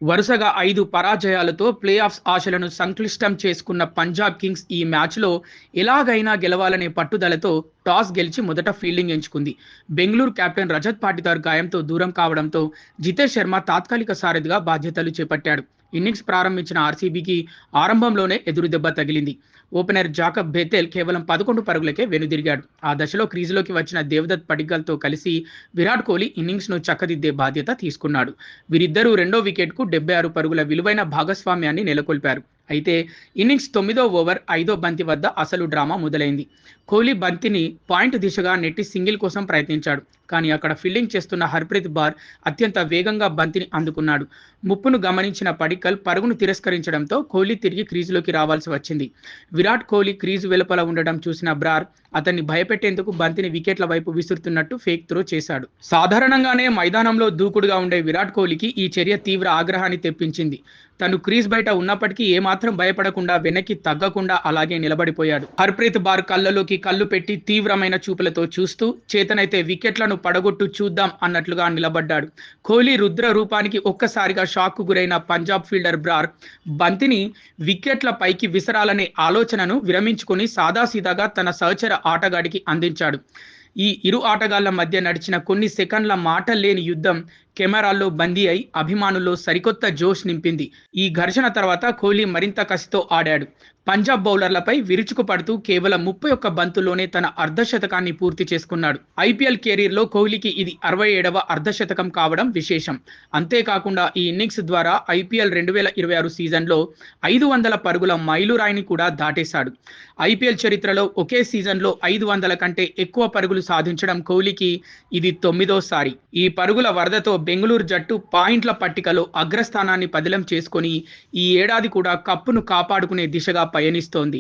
వరుసగా 5 పరాజయాలతో play offs ఆశలను సంక్లిష్టం చేసుకున్న పంజాబ్ కింగ్స్ ఈ మ్యాచ్లో ఎలాగైనా గెలవాలనే పట్టుదలతో టాస్ గెలిచి మొదట ఫీల్డింగ్ ఎంచుకుంది. బెంగళూరు కెప్టెన్ రజత్ పాటిదార్ గాయంతో దూరం కావడంతో జితేష్ శర్మ తాత్కాలిక సారథిగా బాధ్యతలు చేపట్టాడు. ఇన్నింగ్స్ ప్రారంభించిన ఆర్సీబీకి ఆరంభంలోనే ఎదురుదెబ్బ తగిలింది. ఓపెనర్ జాకబ్ బెతెల్ కేవలం 11 పరుగులకే వెనుదిరిగాడు. ఆ దశలో క్రీజులోకి వచ్చిన దేవదత్ పడిక్కల్తో కలిసి విరాట్ కోహ్లీ ఇన్నింగ్స్ను చక్కదిద్దే బాధ్యత తీసుకున్నాడు. వీరిద్దరూ రెండో వికెట్కు 76 పరుగుల విలువైన భాగస్వామ్యాన్ని నెలకొల్పారు. అయితే ఇన్నింగ్స్ 9వ ఓవర్ 5వ బంతి వద్ద అసలు డ్రామా మొదలైంది. కోహ్లీ బంతిని పాయింట్ దిశగా నెట్టి సింగిల్ కోసం ప్రయత్నించాడు. కానీ అక్కడ ఫీల్డింగ్ చేస్తున్న హర్ప్రీత్ బార్ అత్యంత వేగంగా బంతిని అందుకున్నాడు. ముప్పును గమనించిన పడిక్కల్ పరుగును తిరస్కరించడంతో కోహ్లీ తిరిగి క్రీజులోకి రావాల్సి వచ్చింది. విరాట్ కోహ్లీ క్రీజు వెలుపల ఉండడం చూసిన బ్రార్ అతన్ని భయపెట్టేందుకు బంతిని వికెట్ల వైపు విసురుతున్నట్టు ఫేక్ త్రో చేశాడు. సాధారణంగానే మైదానంలో దూకుడుగా ఉండే విరాట్ కోహ్లీకి ఈ చర్య తీవ్ర ఆగ్రహాన్ని తెప్పించింది. తను క్రీజ్ బయట ఉన్నప్పటికీ ఏమాత్రం భయపడకుండా వెనక్కి తగ్గకుండా అలాగే నిలబడిపోయాడు. హర్ప్రీత్ బార్ కళ్ళలోకి కళ్ళు పెట్టి తీవ్రమైన చూపులతో చూస్తూ చేతనైతే వికెట్లను పడగొట్టు చూద్దాం అన్నట్లుగా నిలబడ్డాడు. కోహ్లీ రుద్ర రూపానికి ఒక్కసారిగా షాక్కు గురైన పంజాబ్ ఫీల్డర్ బ్రార్ బంతిని వికెట్ల పైకి విసరాలనే ఆలోచనను విరమించుకుని సాదాసీదాగా తన సహచర ఆటగాడికి అందించాడు. ఈ ఇరు ఆటగాళ్ల మధ్య నడిచిన కొన్ని సెకండ్ల మాటల్లేని యుద్ధం కెమెరాల్లో బందీ అయి అభిమానుల్లో సరికొత్త జోష్ నింపింది. ఈ ఘర్షణ తర్వాత కోహ్లీ మరింత కసితో ఆడాడు. పంజాబ్ బౌలర్లపై విరుచుకుపడుతూ కేవలం 31 బంతుల్లోనే తన అర్ధశతకాన్ని పూర్తి చేసుకున్నాడు. ఐపీఎల్ కెరీర్లో కోహ్లీకి ఇది 67వ అర్ధశతకం కావడం విశేషం. అంతేకాకుండా ఈ ఇన్నింగ్స్ ద్వారా ఐపీఎల్ 2026 సీజన్లో 500 పరుగుల మైలురాయిని కూడా దాటేశాడు. ఐపీఎల్ చరిత్రలో ఒకే సీజన్లో 500 కంటే ఎక్కువ పరుగులు సాధించడం కోహ్లీకి ఇది 9వ సారి. ఈ పరుగుల వరదతో బెంగళూరు జట్టు పాయింట్ల పట్టికలో అగ్రస్థానాన్ని పదిలం చేసుకొని ఈ ఏడాది కూడా కప్పును కాపాడుకునే దిశగా పయనిస్తోంది.